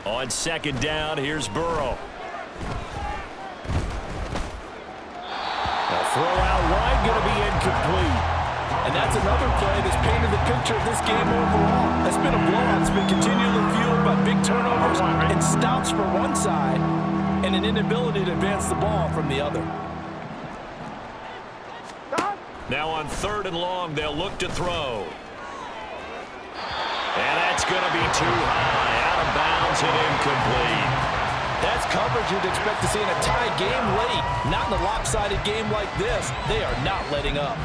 On second down, here's Burrow. A throw out wide, going to be incomplete. And that's another play that's painted the picture of this game overall. It's been a blowout. It's been continually fueled by big turnovers and stops for one side and an inability to advance the ball from the other. Now on 3rd and long, they'll look to throw. And that's going to be too high. Out of bounds and incomplete. That's coverage you'd expect to see in a tie game late. Not in a lopsided game like this. They are not letting up.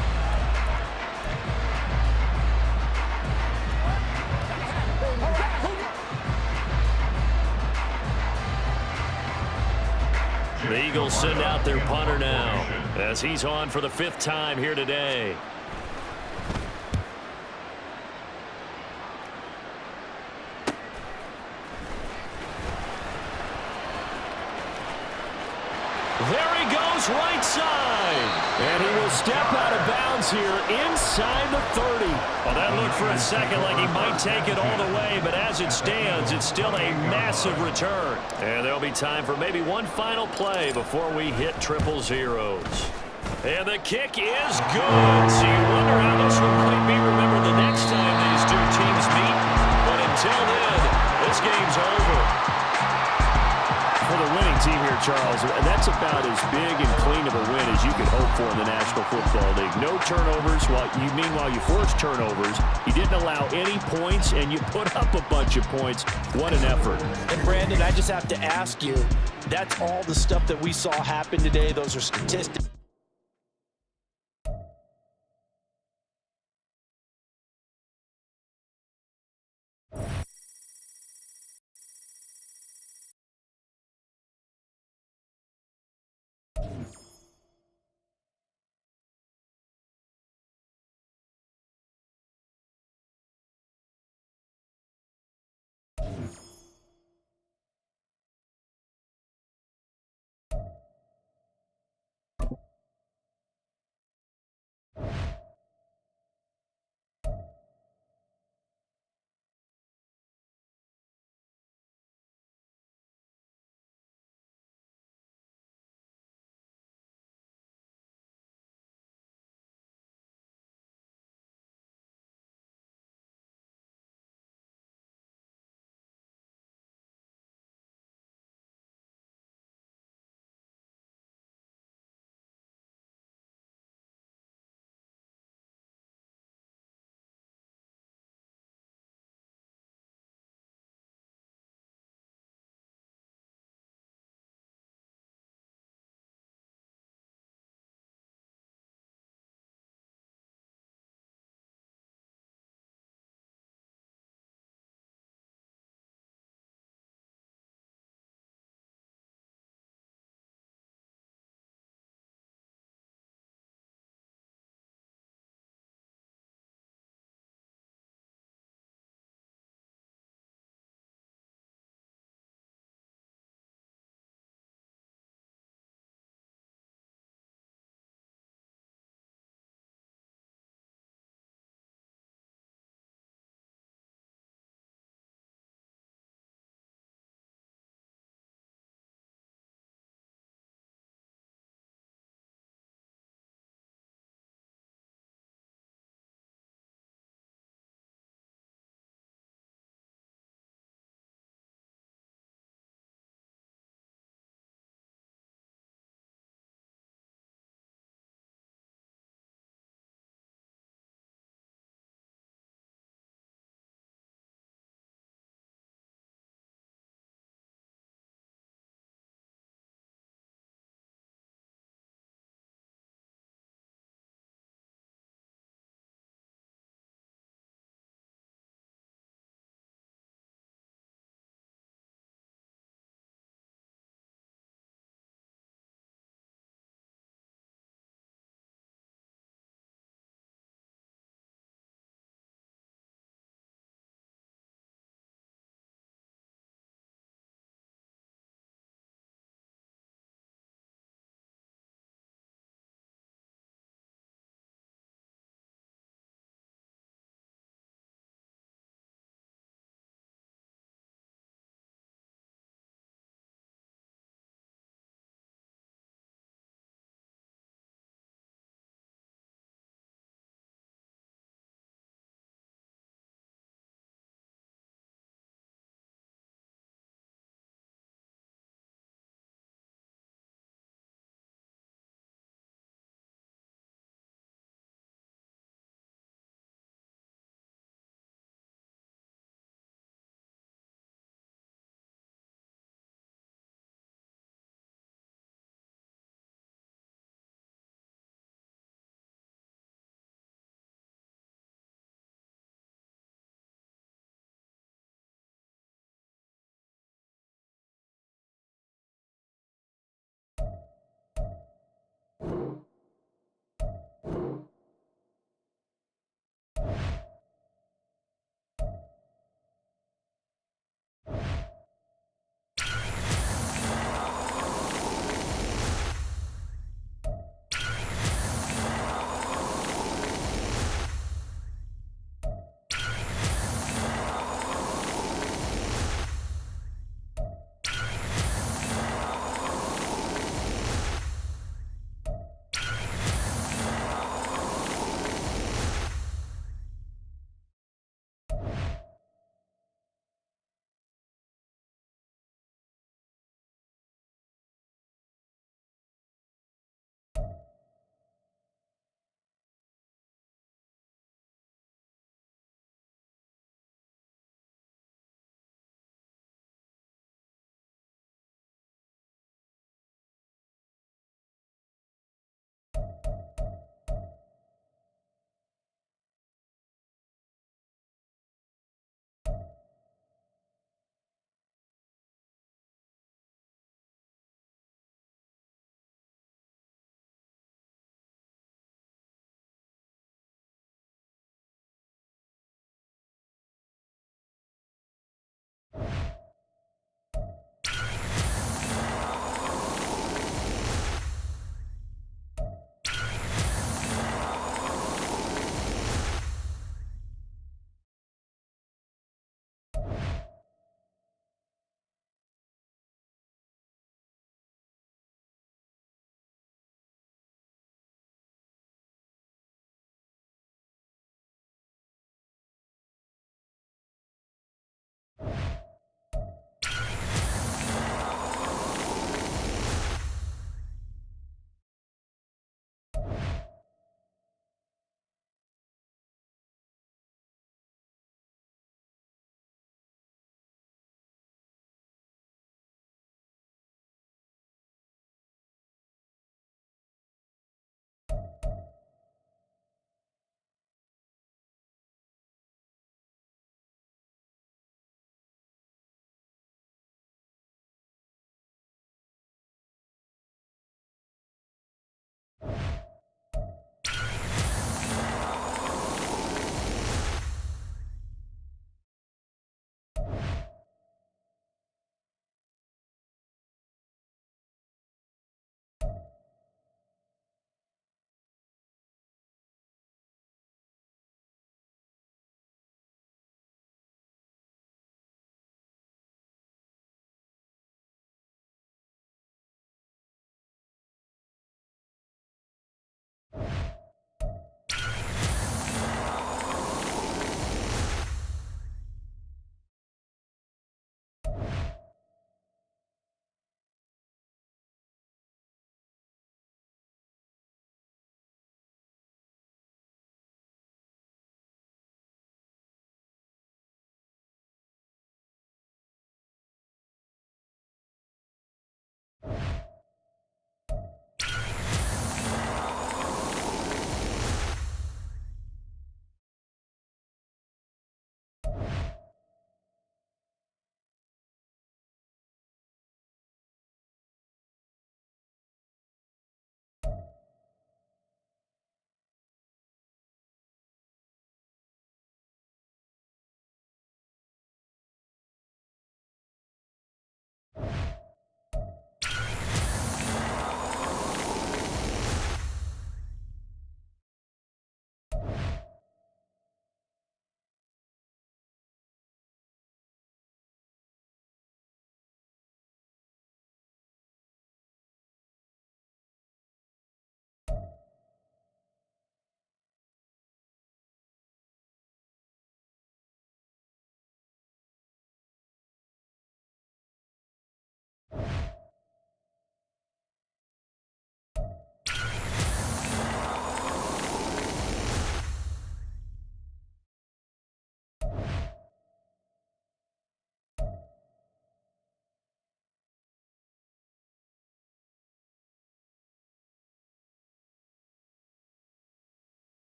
The Eagles send out their punter now as he's on for the 5th time here today. There he goes, right side. And he will step out of bounds here inside the 30. Well, that looked for a second like he might take it all the way, but as it stands, it's still a massive return. And there'll be time for maybe one final play before we hit triple zeros. And the kick is good. So you wonder how this one might be remembered the next time these two teams meet. But until then, this game's over. For the winning team here, Charles, that's about as big and clean of a win as you could hope for in the National Football League. No turnovers. Meanwhile, you forced turnovers. You didn't allow any points, and you put up a bunch of points. What an effort. And, Brandon, I just have to ask you, that's all the stuff that we saw happen today. Those are statistics.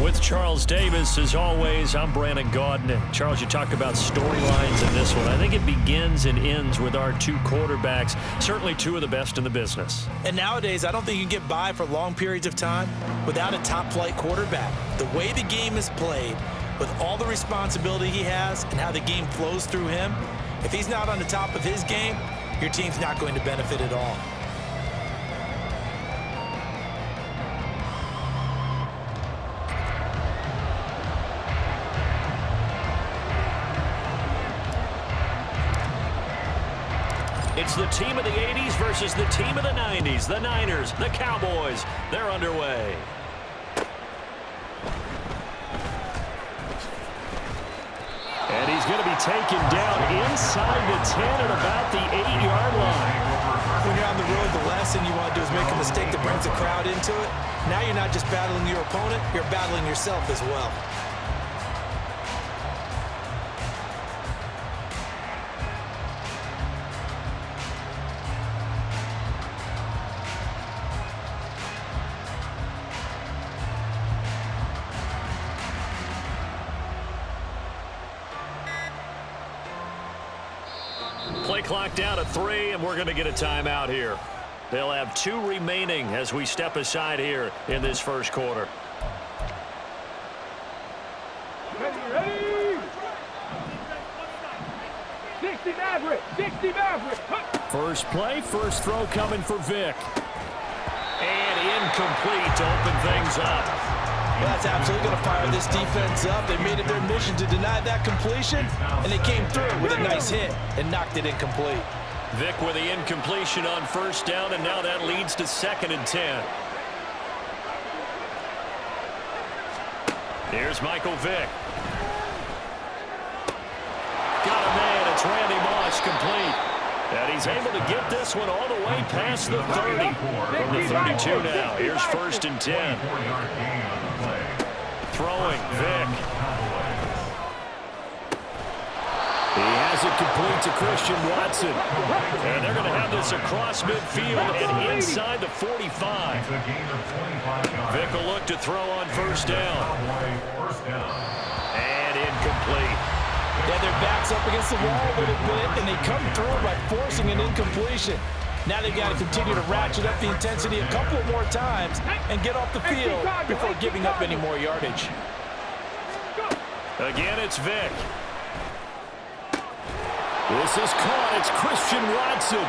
With Charles Davis, as always, I'm Brandon Gaudin. Charles, you talk about storylines in this one. I think it begins and ends with our two quarterbacks, certainly two of the best in the business. And nowadays, I don't think you can get by for long periods of time without a top-flight quarterback. The way the game is played, with all the responsibility he has and how the game flows through him, if he's not on the top of his game, your team's not going to benefit at all. It's the team of the 80s versus the team of the 90s. The Niners, the Cowboys, they're underway. And he's going to be taken down inside the 10 at about the 8-yard line. When you're on the road, the last thing you want to do is make a mistake that brings the crowd into it. Now you're not just battling your opponent, you're battling yourself as well. Play clock down to 3, and we're going to get a timeout here. They'll have 2 remaining as we step aside here in this first quarter. Ready? 60 Maverick! 60 Maverick! First play, first throw coming for Vic. And incomplete to open things up. Well, that's absolutely going to fire this defense up. They made it their mission to deny that completion, and they came through with a nice hit and knocked it incomplete. Vic with the incompletion on first down, and now that leads to 2nd and 10. Here's Michael Vick. Got a man. It's Randy Moss, complete. And he's able to get this one all the way past the 30. From the 32 now. Here's 1st and 10. Throwing, Vick. He has it complete to Christian Watson. And they're going to have this across midfield and inside the 45. Vick will look to throw on first down. And incomplete. Yeah, their back's up against the wall a little bit, and they come through by forcing an incompletion. Now they've got to continue to ratchet up the intensity a couple more times and get off the field before giving up any more yardage. Again, it's Vick. This is caught. It's Christian Watson.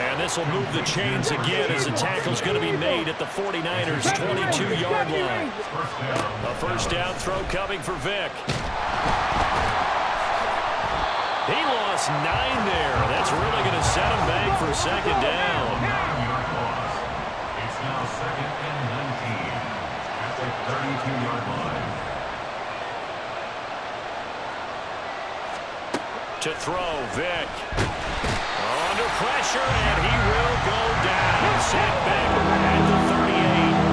And this will move the chains again as the tackle's going to be made at the 49ers' 22-yard line. A first down throw coming for Vick. He lost 9 there. That's really going to set him back for 2nd down. It's now 2nd and 19 at the 32-yard line. To throw, Vick. Under pressure, and he will go down. Sacked back at the 38.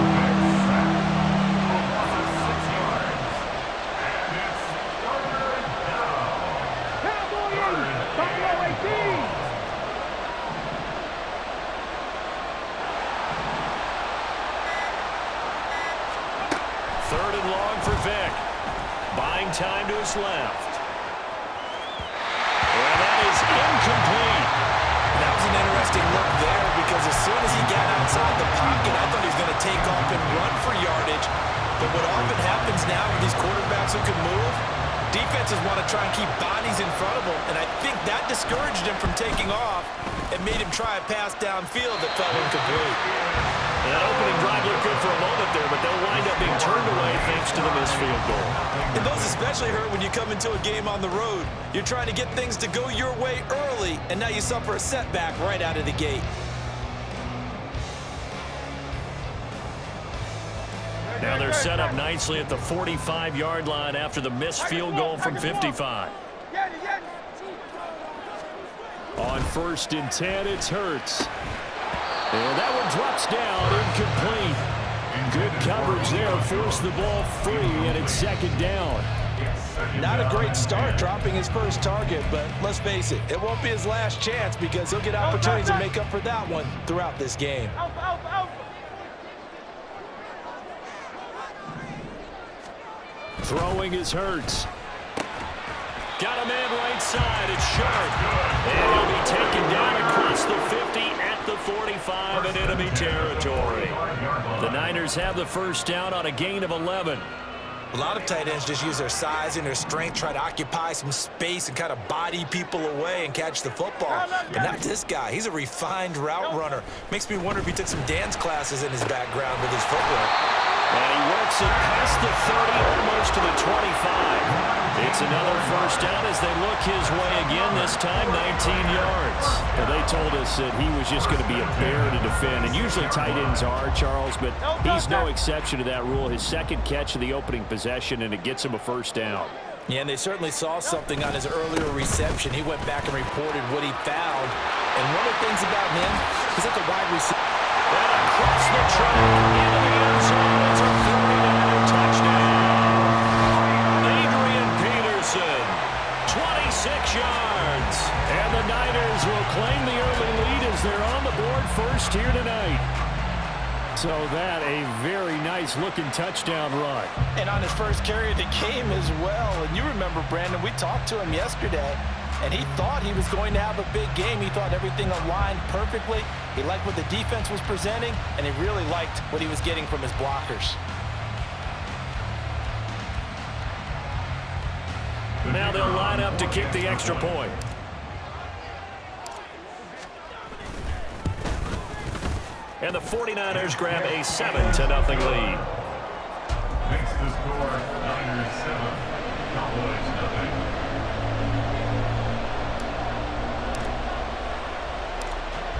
Third and long for Vick. Buying time to his left. And that is incomplete. That was an interesting look there because as soon as he got outside the pocket, I thought he was going to take off and run for yardage. But what often happens now with these quarterbacks who can move, defenses want to try and keep bodies in front of them. And I think that discouraged him from taking off and made him try a pass downfield that fell incomplete. That opening drive looked good for a moment there, but they'll wind up being turned away thanks to the missed field goal. And those especially hurt when you come into a game on the road. You're trying to get things to go your way early, and now you suffer a setback right out of the gate. Now they're set up nicely at the 45-yard line after the missed field goal from 55. On 1st and 10, it's Hurts. And that one drops down, incomplete. Good coverage there, forced the ball free, and it's 2nd down. Not a great start dropping his first target, but let's face it, it won't be his last chance because he'll get opportunities to make up for that one throughout this game. Throwing is Hurts. Got a man right side. It's Sharp. And he'll be taken down across the 50 at the 45 in enemy territory. The Niners have the first down on a gain of 11. A lot of tight ends just use their size and their strength, try to occupy some space and kind of body people away and catch the football. But not this guy. He's a refined route runner. Makes me wonder if he took some dance classes in his background with his footwork. And he works it past the 30, almost to the 25. It's another first down as they look his way again, this time 19 yards. Well, they told us that he was just going to be a bear to defend, and usually tight ends are, Charles, but he's no exception to that rule. His second catch of the opening possession, and it gets him a first down. Yeah, and they certainly saw something on his earlier reception. He went back and reported what he found. And one of the things about him, he's like a wide receiver. And across the track into the end zone. It's a 49 touchdown. 26 yards. And the Niners will claim the early lead as they're on the board first here tonight. So that a very nice looking touchdown run. And on his first carry of the game as well. And you remember, Brandon, we talked to him yesterday, and he thought he was going to have a big game. He thought everything aligned perfectly. He liked what the defense was presenting, and he really liked what he was getting from his blockers. Now they'll line up to kick the extra point. And the 49ers grab a 7-0 lead. Makes the score Niners 7, Cowboys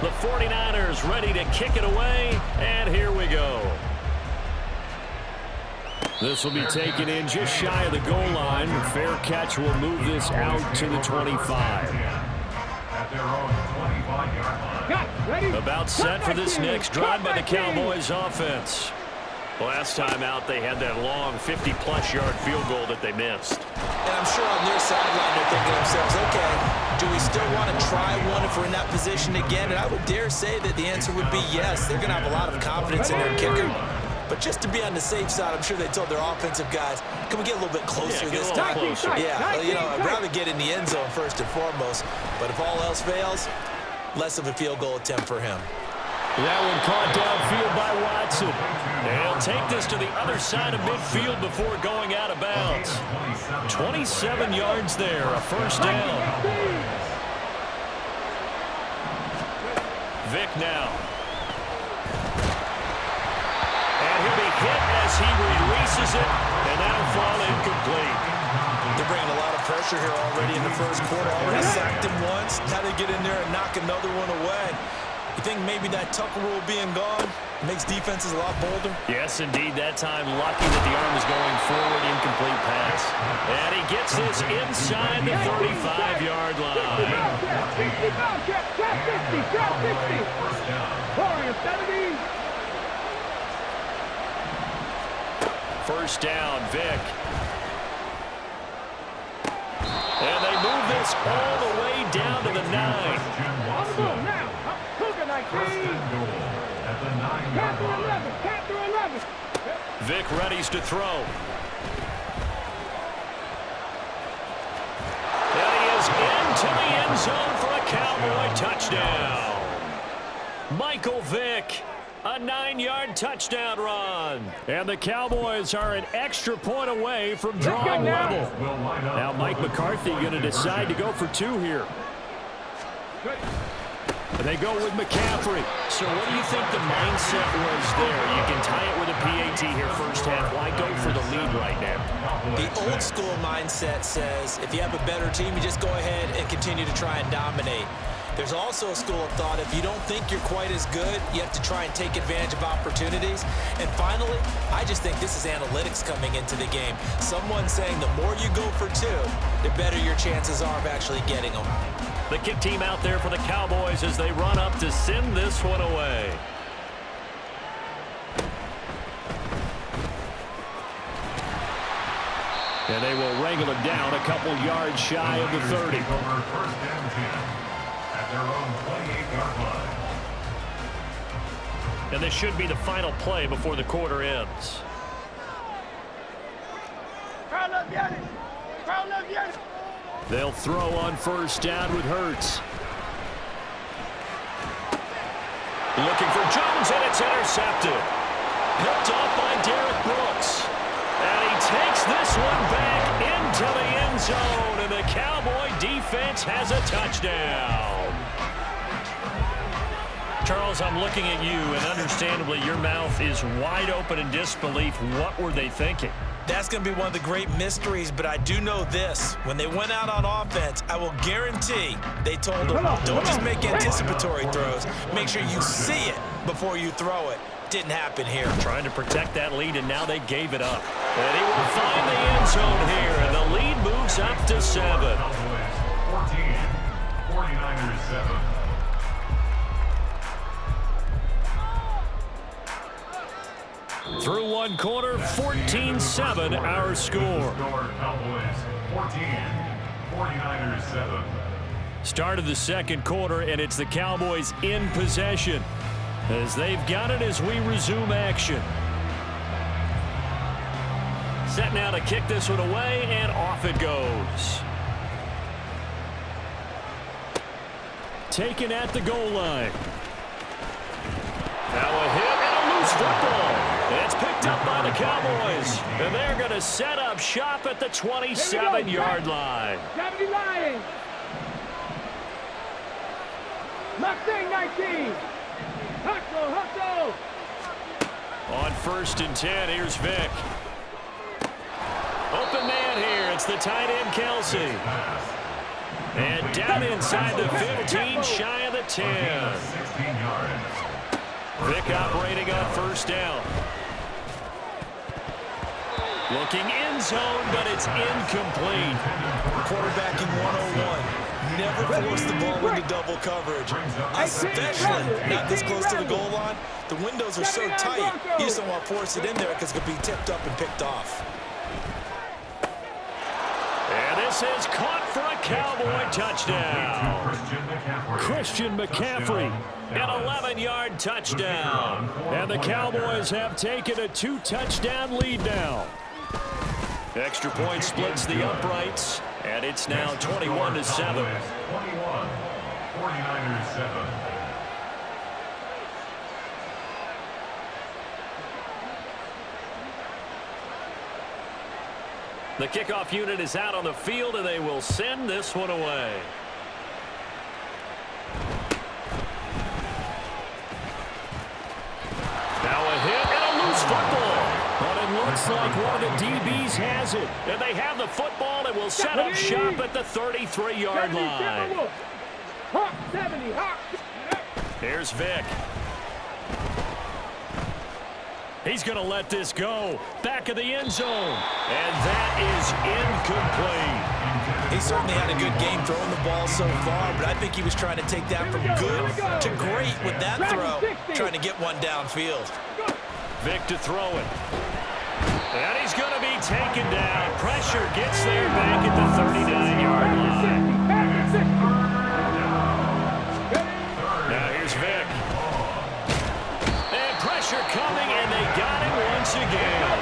0. The 49ers ready to kick it away, and here we go. This will be taken in just shy of the goal line. Fair catch will move this out to the 25. At their own 25-yard line. About set for this next drive by the Cowboys offense. Last time out, they had that long 50-plus yard field goal that they missed. And I'm sure on their sideline they're thinking to themselves, okay, do we still want to try one if we're in that position again? And I would dare say that the answer would be yes. They're going to have a lot of confidence in their kicker. But just to be on the safe side, I'm sure they told their offensive guys, can we get a little bit closer this time? Closer. Yeah, well, you know, I'd rather get in the end zone first and foremost. But if all else fails, less of a field goal attempt for him. That one caught downfield by Watson. They'll take this to the other side of midfield before going out of bounds. 27 yards there, a first down. Vic now. He'll be hit as he releases it, and that'll fall incomplete. They're bringing a lot of pressure here already in the first quarter. Already sacked him once. Now they get in there and knock another one away. You think maybe that Tucker rule being gone makes defenses a lot bolder? Yes, indeed. That time, lucky that the arm was going forward, incomplete pass. And he gets this inside the 35-yard line. First down, Vic. And they move this all the way down to the 9. Vic readies to throw. And he is into the end zone for a Cowboy touchdown. Michael Vick. A 9-yard touchdown run. And the Cowboys are an extra point away from drawing level. Now Mike McCarthy going to decide to go for 2 here. They go with McCaffrey. So what do you think the mindset was there? You can tie it with a PAT here first half. Why go for the lead right now? The old school mindset says if you have a better team, you just go ahead and continue to try and dominate. There's also a school of thought, if you don't think you're quite as good, you have to try and take advantage of opportunities. And finally, I just think this is analytics coming into the game. Someone saying the more you go for 2, the better your chances are of actually getting them. The kick team out there for the Cowboys as they run up to send this one away. And they will wrangle him down a couple yards shy of the 30. Their own 28-yard line. And this should be the final play before the quarter ends. They'll throw on first down with Hurts. Looking for Jones, and it's intercepted. Picked off by Derek Brooks. And he takes this one back into the end zone, and the Cowboy defense has a touchdown. Charles, I'm looking at you, and understandably your mouth is wide open in disbelief. What were they thinking? That's going to be one of the great mysteries, but I do know this. When they went out on offense, I will guarantee they told them, don't just make anticipatory throws. Make sure you see it before you throw it. Didn't happen here. Trying to protect that lead, and now they gave it up. And he will find the end zone here, and the lead moves up to 7. 14, 49ers 7. Through one quarter, 14-7 our score. Cowboys 14, 49ers 7. Start of the second quarter, and it's the Cowboys in possession as they've got it as we resume action. Set now to kick this one away, and off it goes. Taken at the goal line. Now a hit and a loose football. It's picked up by the Cowboys, and they're going to set up shop at the 27-yard line. 70 Lions. Mustang 19. Hustle. On 1st and 10, here's Vic. Open man here. It's the tight end, Kelsey. And down inside the 15, shy of the 10. 16 yards. Vic operating on first down. Looking end zone, but it's incomplete. Quarterbacking 101. Never force the ball into double coverage, especially not this close to the goal line. The windows are so tight, you just don't want to force it in there because it could be tipped up and picked off. And this is caught for a Cowboy touchdown. Christian McCaffrey, an 11-yard touchdown. And the Cowboys have taken a 2-touchdown lead now. Extra point splits the uprights, and it's now 21-7. 21, 49ers 7. The kickoff unit is out on the field, and they will send this one away. Now a hit and a loose football. But it looks like one of the DBs has it. And they have the football and will set up shop at the 33-yard line. 70. Here's Vic. He's going to let this go. Back of the end zone. And that is incomplete. He certainly had a good game throwing the ball so far, but I think he was trying to take that from good to great with that throw, trying to get one downfield. Vic to throw it. And he's going to be taken down. Pressure gets there back at the 39-yard line. Now here's Vic. And pressure coming, and they got it once again.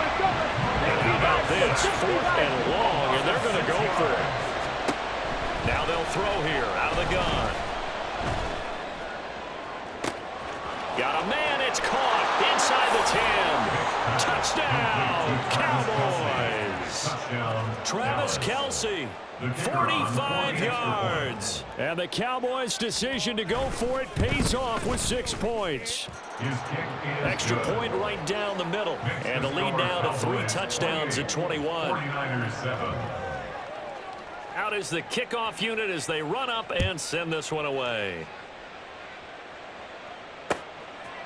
And how about this? 4th and long, and they're going to go for it. Now they'll throw here out of the gun. Got a man, it's caught inside the 10. Touchdown, Cowboys. Travis Kelce, 45 yards. And the Cowboys' decision to go for it pays off with 6 points. Extra point right down the middle. And the lead now to 3 touchdowns at 21. 49ers 7. Out is the kickoff unit as they run up and send this one away.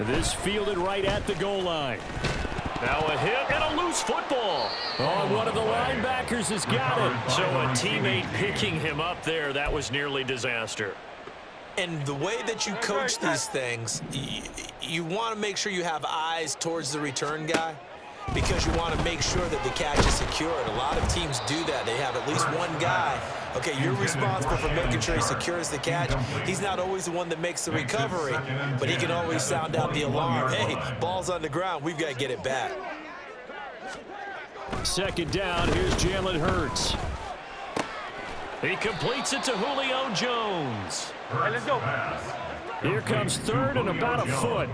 This fielded right at the goal line. Now a hit and a loose football. Oh, one of the linebackers has got it. So a teammate picking him up there, that was nearly disaster. And the way that you coach these things, you want to make sure you have eyes towards the return guy, because you want to make sure that the catch is secured. A lot of teams do that. They have at least one guy. Okay, you're responsible for making sure he secures the catch. He's not always the one that makes the recovery, but he can always sound out the alarm. Hey, ball's on the ground. We've got to get it back. Second down, here's Jalen Hurts. He completes it to Julio Jones. Let's go. Here comes third and about a foot.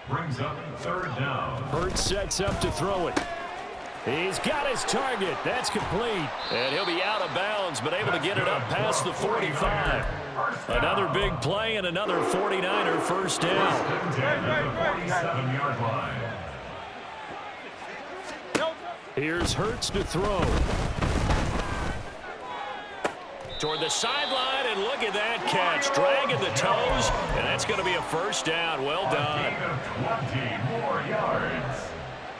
Brings up third down. Hurts sets up to throw it. He's got his target. That's complete. And he'll be out of bounds, but able to get it up past the 45. Another big play and another 49er first down. 47-yard line. Here's Hurts to throw. Toward the sideline, and look at that catch. Dragging the toes, and that's going to be a first down. Well done. 20 more yards.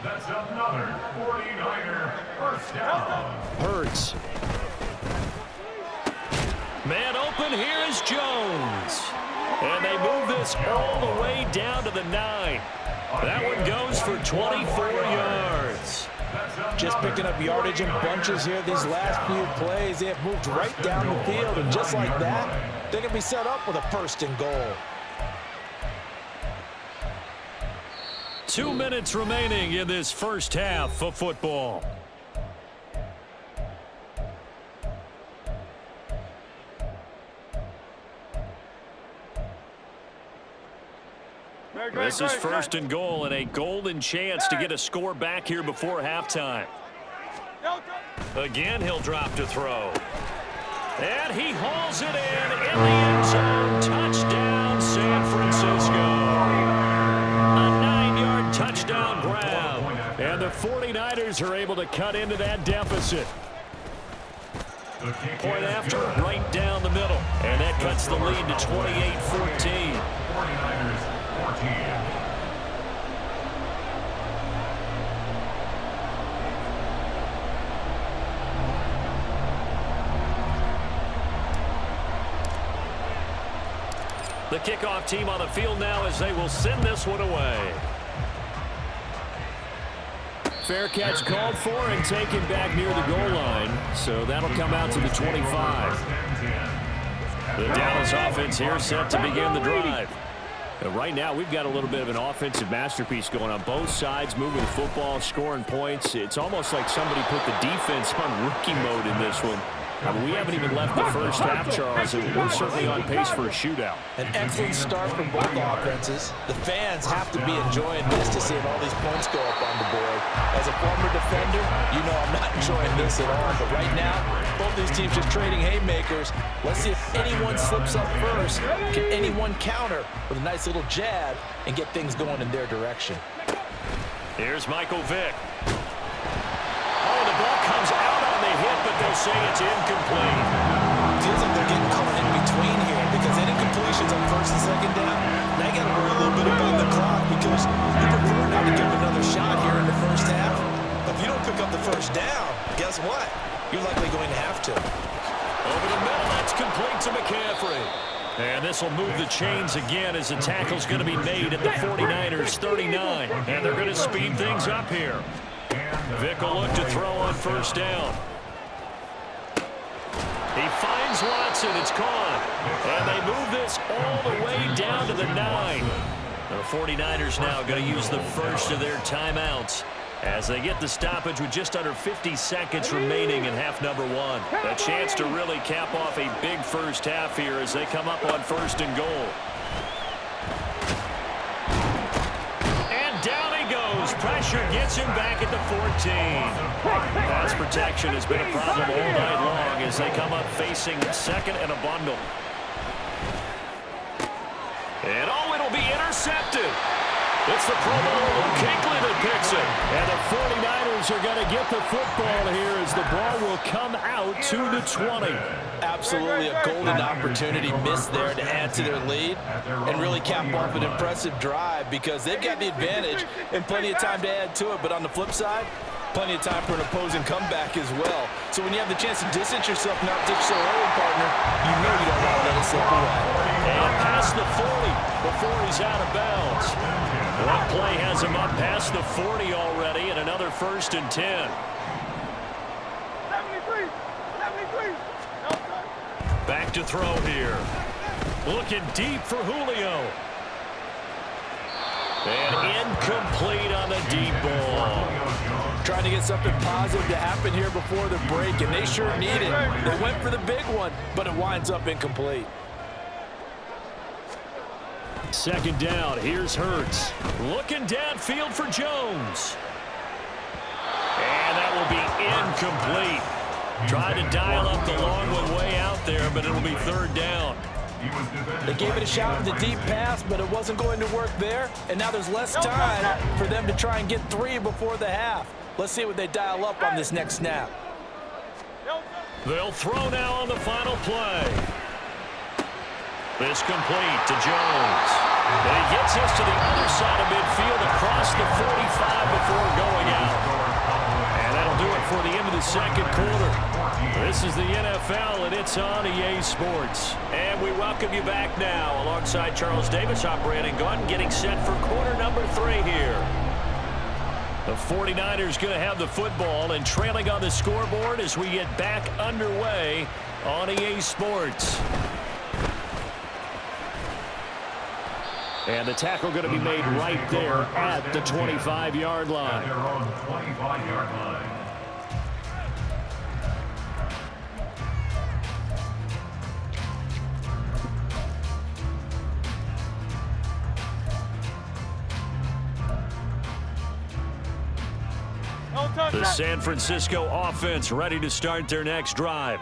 That's another 49er first down. Hurts. Man open, here is Jones. And they move this all the way down to the 9. That one goes for 24 yards. Just picking up yardage in bunches here these last few plays. They have moved right down the field, and just like that, they're going to be set up with a first and goal. 2 minutes remaining in this first half of football. This is first and goal and a golden chance to get a score back here before halftime. Again, he'll drop to throw. And he hauls it in the end zone. Touchdown, San Francisco. A 9-yard touchdown grab. And the 49ers are able to cut into that deficit. Point after, right down the middle. And that cuts the lead to 28-14. 49ers 14. The kickoff team on the field now as they will send this one away. Fair catch called for and taken back near the goal line. So that'll come out to the 25. The Dallas offense here set to begin the drive. Right now, we've got a little bit of an offensive masterpiece going on both sides, moving the football, scoring points. It's almost like somebody put the defense on rookie mode in this one. I mean, we haven't even left the first half, Charles, and we're certainly on pace for a shootout. An excellent start from both offenses. The fans have to be enjoying this to see all these points go up on the board. As a former defender, you know I'm not enjoying this at all. But right now, both these teams just trading haymakers. Let's see if anyone slips up first. Can anyone counter with a nice little jab and get things going in their direction? Here's Michael Vick. Oh, the ball comes out on the hit, but they'll say it's incomplete. Feels like they're getting caught in between here because any completions on first and second down, they got to worry a little bit about the clock because you prefer not to give another shot here in the first half. But if you don't pick up the first down, guess what? You're likely going to have to. Over the middle, that's complete to McCaffrey. And this will move the chains again as the tackle's going to be made at the 49ers 39. And they're going to speed things up here. Vick will look to throw on first down. He finds Watson. It's caught. And they move this all the way down to the 9. The 49ers now going to use the first of their timeouts as they get the stoppage with just under 50 seconds remaining in half number 1. A chance to really cap off a big first half here as they come up on first and goal. Pressure gets him back at the 14. Pass protection has been a problem all night long as they come up facing second and a bundle. And oh, it'll be intercepted. It's the Pro Bowler Kuechly that picks it. And the 49ers are going to get the football here as the ball will come out to the 20. Absolutely a golden opportunity missed there to add to their lead and really cap off an impressive drive because they've got the advantage and plenty of time to add to it. But on the flip side, plenty of time for an opposing comeback as well. So when you have the chance to distance yourself and not ditch so early, partner, you know you don't want to let it slip away. And past the 40 before he's out of bounds. One play has him up past the 40 already and another first and 10. 73. Back to throw here. Looking deep for Julio. And incomplete on the deep ball. Trying to get something positive to happen here before the break, and they sure need it. They went for the big one, but it winds up incomplete. Second down, here's Hurts. Looking downfield for Jones. And that will be incomplete. Tried to dial up the long one way out there, but it'll be third down. They gave it a shot with the deep pass, but it wasn't going to work there, and now there's less time for them to try and get 3 before the half. Let's see what they dial up on this next snap. They'll throw now on the final play. This complete to Jones. And he gets this to the other side of midfield across the 45 before going out. And that'll do it for the end of the second quarter. This is the NFL, and it's on EA Sports. And we welcome you back now alongside Charles Davis, I'm Brandon Gaudin, getting set for quarter number 3 here. The 49ers going to have the football and trailing on the scoreboard as we get back underway on EA Sports. And the tackle going to be made right there at the 25-yard line. They're on the 25-yard line. The San Francisco offense ready to start their next drive.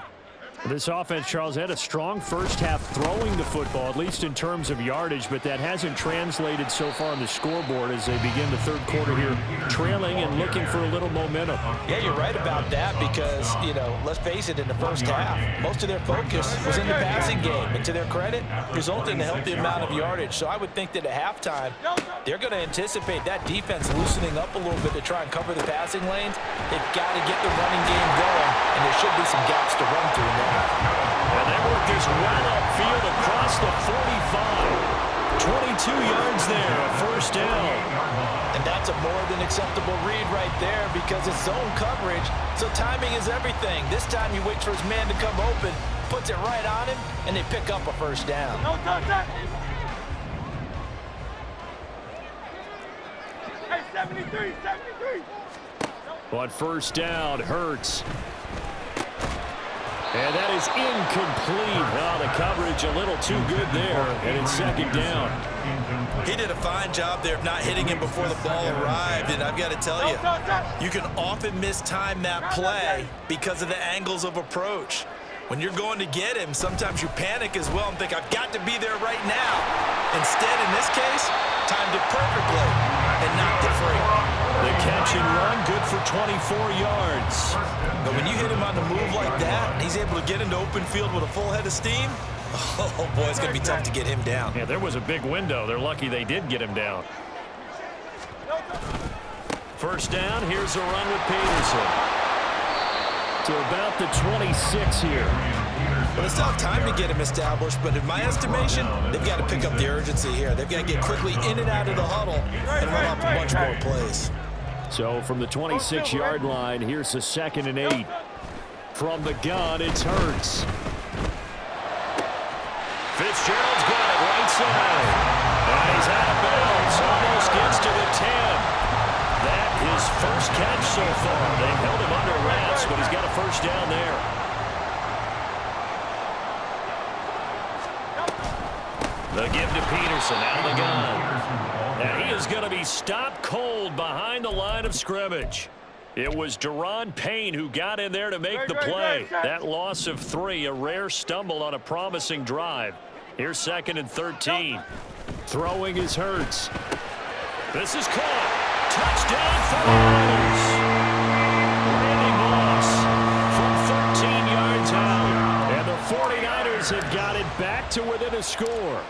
This offense, Charles, had a strong first half throwing the football, at least in terms of yardage, but that hasn't translated so far on the scoreboard as they begin the third quarter here, trailing and looking for a little momentum. Yeah, you're right about that because, let's face it, in the first half, most of their focus was in the passing game. And to their credit, resulting in a healthy amount of yardage. So I would think that at halftime, they're going to anticipate that defense loosening up a little bit to try and cover the passing lanes. They've got to get the running game going, and there should be some gaps to run through now. And they work this well upfield across the 45. 22 yards there, a first down. And that's a more than acceptable read right there because it's zone coverage, so timing is everything. This time he waits for his man to come open, puts it right on him, and they pick up a first down. Hey, 73. But first down, Hurts. And that is incomplete. Oh, the coverage a little too good there, and it's second down. He did a fine job there of not hitting him before the ball arrived, and I've got to tell you, you can often mistime that play because of the angles of approach. When you're going to get him, sometimes you panic as well and think, I've got to be there right now. Instead, in this case, timed it perfectly and knocked it free. The catch and run, good for 24 yards. But when you hit him on the move like that, and he's able to get into open field with a full head of steam, oh boy, it's going to be tough to get him down. Yeah, there was a big window. They're lucky they did get him down. First down, here's a run with Peterson. To about the 26 here. Well, it's not time to get him established, but in my estimation, they've got to pick up the urgency here. They've got to get quickly in and out of the huddle and run off a bunch more plays. So from the 26-yard line, here's the 2nd and 8. From the gun, it's Hurts. Fitzgerald's got it right side. And he's out of bounds. Almost gets to the 10. That his first catch so far. They've held him under wraps, but he's got a first down there. The give to Peterson out of the gun. And he is going to be stopped cold behind the line of scrimmage. It was Daron Payne who got in there to make the play. That loss of 3, a rare stumble on a promising drive. Here's 2nd and 13. Throwing is Hurts. This is caught. Touchdown 49ers. Randy Moss from 13 yards out. And the 49ers have got it back to within a score.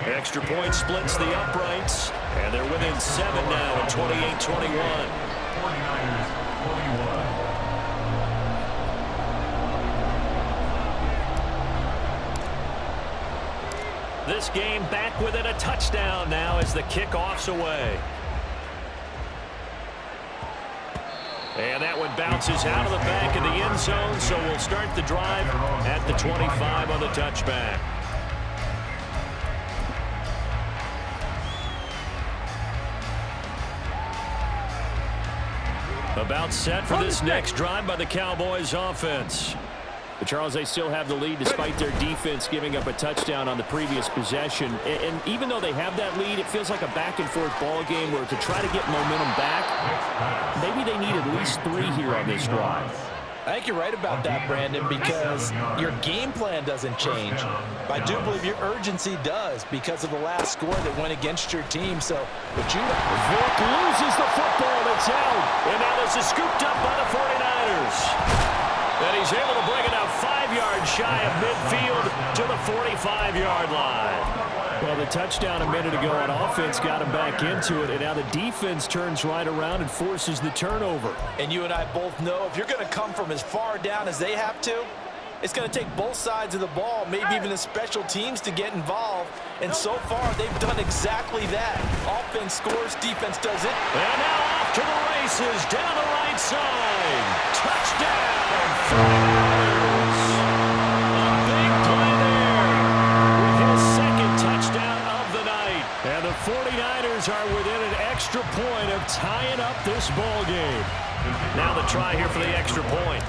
Extra point splits the uprights, and they're within 7 now at 28-21. 49ers 41. This game back within a touchdown now as the kickoff's away. And that one bounces out of the back of the end zone, so we'll start the drive at the 25 on the touchback. About set for this next drive by the Cowboys offense. But Charles, they still have the lead despite their defense giving up a touchdown on the previous possession. And even though they have that lead, it feels like a back-and-forth ball game where to try to get momentum back, maybe they need at least 3 here on this drive. I think you're right about that, Brandon, because your game plan doesn't change. But I do believe your urgency does because of the last score that went against your team. So, what you Vic loses the football. It's out. And now this is scooped up by the 49ers. And he's able to bring it out 5 yards shy of midfield to the 45-yard line. Well, the touchdown a minute ago on offense got him back into it, and now the defense turns right around and forces the turnover. And you and I both know if you're going to come from as far down as they have to, it's going to take both sides of the ball, maybe even the special teams to get involved. And so far, they've done exactly that. Offense scores, defense does it. And now off to the races, down the right side. Touchdown, 49ers. A big play there with his second touchdown of the night. And the 49ers are within an extra point of tying up this ball game. Now the try here for the extra point.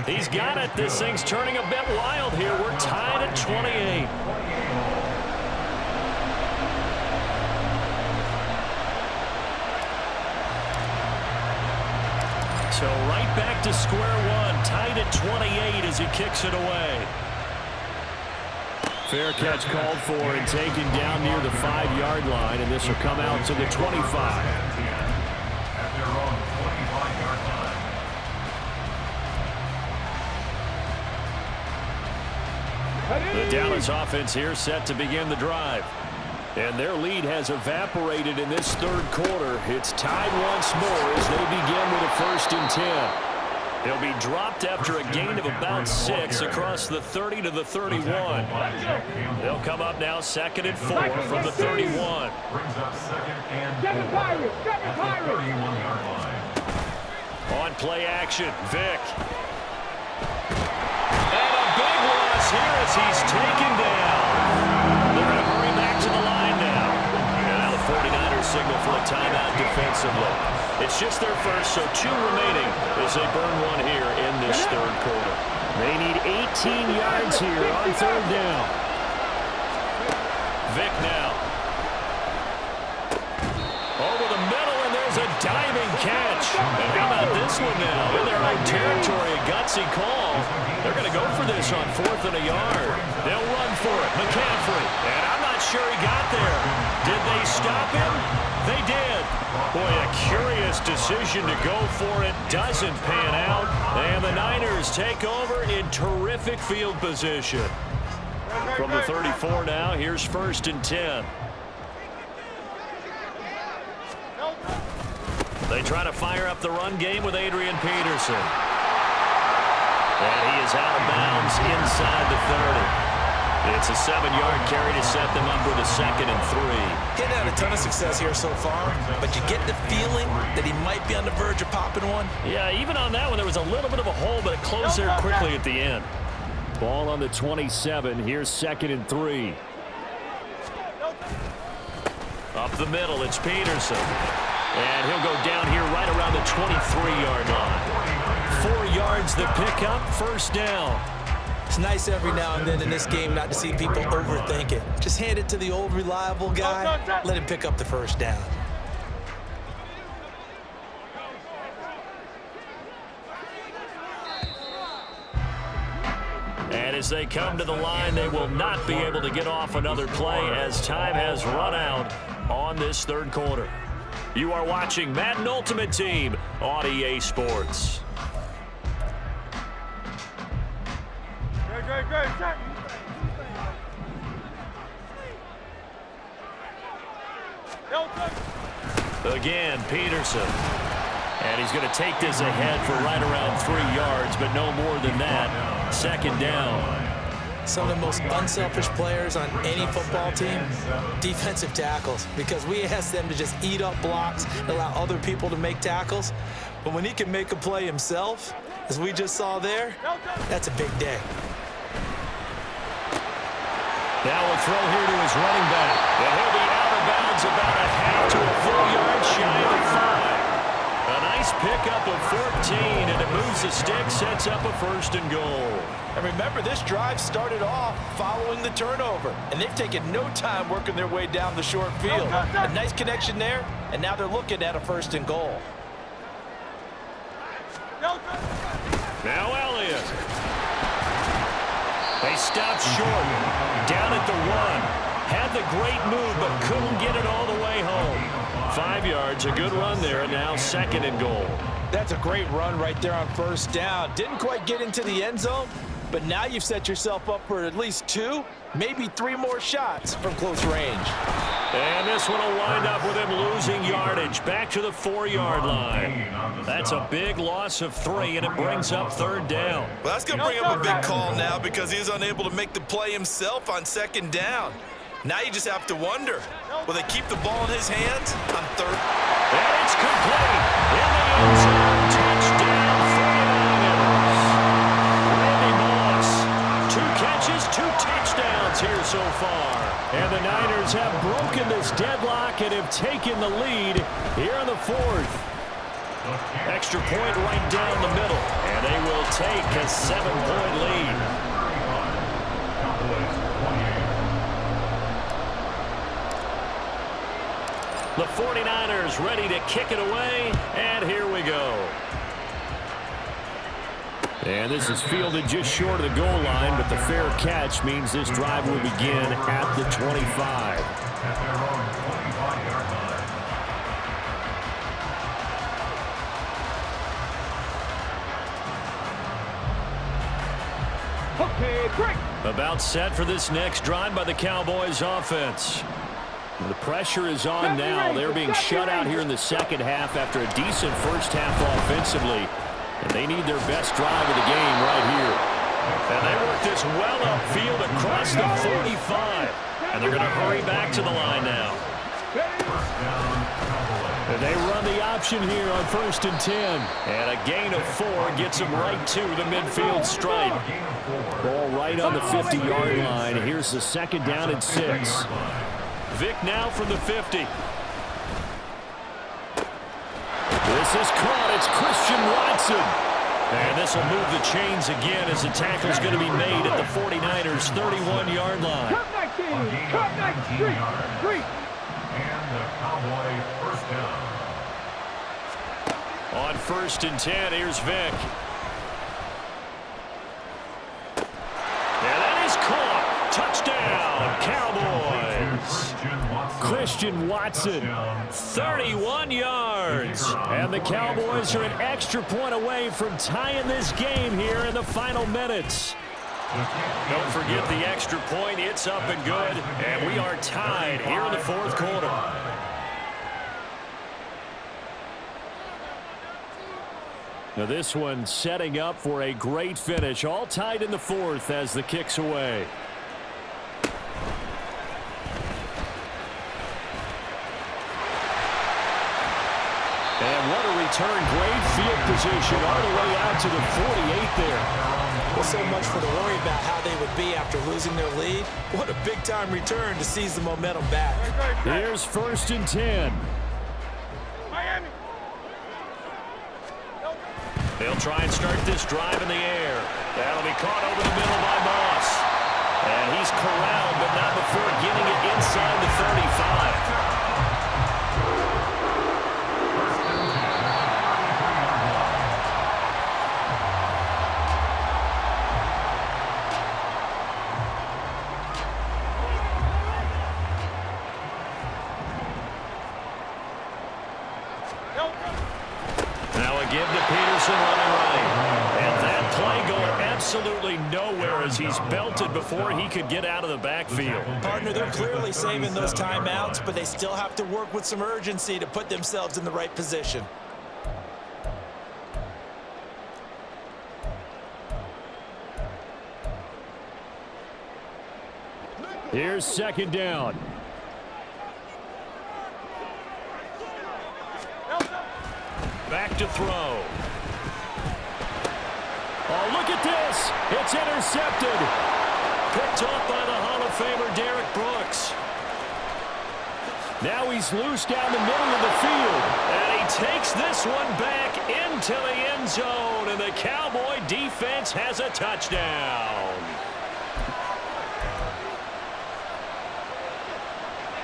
He's got it. This thing's turning a bit wild here. We're tied at 28. So right back to square one. Tied at 28 as he kicks it away. Fair catch called for and taken down near the 5-yard line. And this will come out to the 25. The Dallas offense here set to begin the drive. And their lead has evaporated in this third quarter. It's tied once more as they begin with a 1st and 10. He'll be dropped after a gain of about 6 across the 30 to the 31. They'll come up now 2nd and 4 from the 31. Brings up 2nd and 4 at the 31-yard line. On play action, Vic. Here as he's taken down. They're going to hurry back to the line now. And now the 49ers signal for a timeout defensively. It's just their first, so 2 remaining as they burn one here in this third quarter. They need 18 yards here on 3rd down. Vic now. Over the middle, and there's a diving catch. And how about this one now? In their own territory, a gutsy call. They're going to go for this on 4th and a yard. They'll run for it. McCaffrey. And I'm not sure he got there. Did they stop him? They did. Boy, a curious decision to go for it. Doesn't pan out. And the Niners take over in terrific field position. From the 34 now, here's 1st and 10. They try to fire up the run game with Adrian Peterson. And he is out of bounds inside the 30. It's a 7-yard carry to set them up with a 2nd and 3. He's had a ton of success here so far, but you get the feeling that he might be on the verge of popping one. Yeah, even on that one, there was a little bit of a hole, but it closed there quickly at the end. Ball on the 27. Here's 2nd and 3. Up the middle, it's Peterson. And he'll go down here right around the 23-yard line. 4 yards the pickup, 1st down. It's nice every now and then in this game not to see people overthink it. Just hand it to the old reliable guy, let him pick up the 1st down. And as they come to the line, they will not be able to get off another play as time has run out on this third quarter. You are watching Madden Ultimate Team on EA Sports. Again, Peterson. And he's going to take this ahead for right around 3 yards, but no more than that. 2nd down. Some of the most unselfish players on any football team, defensive tackles, because we ask them to just eat up blocks and allow other people to make tackles. But when he can make a play himself, as we just saw there, that's a big day. Now we'll throw here to his running back. And he'll be out of pickup of 14, and it moves the stick, sets up a 1st and goal. And remember, this drive started off following the turnover, and they've taken no time working their way down the short field. A nice connection there, and now they're looking at a 1st and goal. Now Elliott. They stopped short. Down at the 1. Had the great move, but couldn't get it all the way home. 5 yards, a good run there, and now 2nd and goal. That's a great run right there on 1st down. Didn't quite get into the end zone, but now you've set yourself up for at least 2, maybe 3 more shots from close range. And this one will wind up with him losing yardage back to the 4-yard line. That's a big loss of 3, and it brings up 3rd down. Well, that's going to bring up a big call now because he was unable to make the play himself on 2nd down. Now you just have to wonder, will they keep the ball in his hands on 3rd? And it's complete. In the end zone, touchdown 49ers. Randy Moss, 2 catches, 2 touchdowns here so far. And the Niners have broken this deadlock and have taken the lead here in the 4th. Extra point right down the middle, and they will take a 7-point lead. The 49ers ready to kick it away, and here we go. And this is fielded just short of the goal line, but the fair catch means this drive will begin at the 25. Okay, great. About set for this next drive by the Cowboys offense. The pressure is on now. They're being shut out here in the 2nd half after a decent 1st half offensively. And they need their best drive of the game right here. And they work this well upfield across the 45. And they're going to hurry back to the line now. And they run the option here on 1st and 10. And a gain of 4 gets them right to the midfield stripe. Ball right on the 50-yard line. Here's the 2nd down and 6. Vick now from the 50. This is caught. It's Christian Watson. And this will move the chains again as the tackle's going to be made at the 49ers' 31-yard line. Cut 19. Cut 19. And the Cowboy 1st down. On 1st and 10, here's Vick. And that is caught. Touchdown, Cowboys. Christian Watson, 31 yards. And the Cowboys are an extra point away from tying this game here in the final minutes. Don't forget the extra point. It's up and good. And we are tied here in the 4th quarter. Now this one setting up for a great finish. All tied in the 4th as the kick's away. And what a return. Great field position all the way out to the 48 there. Well, so much for the worry about how they would be after losing their lead. What a big-time return to seize the momentum back. Here's 1st and 10. Miami. They'll try and start this drive in the air. That'll be caught over the middle by Moss. And he's corralled, but not before getting it inside the 35. Now a give to Peterson running right. And that play going absolutely nowhere as he's belted before he could get out of the backfield. Partner, they're clearly saving those timeouts, but they still have to work with some urgency to put themselves in the right position. Here's 2nd down. Back to throw. Oh, look at this. It's intercepted. Picked off by the Hall of Famer Derek Brooks. Now he's loose down the middle of the field. And he takes this one back into the end zone. And the Cowboy defense has a touchdown.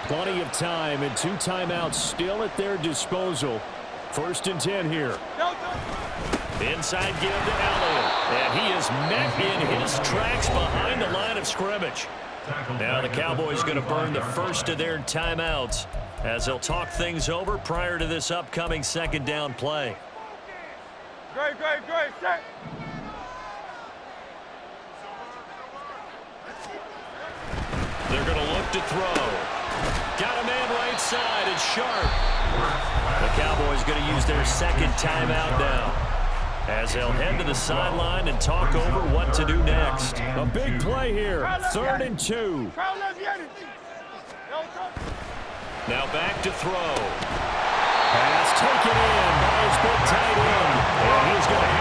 Plenty of time and 2 timeouts still at their disposal. 1st and 10 here. Inside give to Elliott. And he is met in his tracks behind the line of scrimmage. Now the Cowboys going to burn the first of their timeouts as they'll talk things over prior to this upcoming 2nd down play. Great, set. They're going to look to throw. Got a man right side. It's Sharp. The Cowboys going to use their 2nd timeout now as they'll head to the sideline and talk over what to do next. A big play here. 3rd and 2. Now back to throw. Pass taken in by his big tight end. And he's going to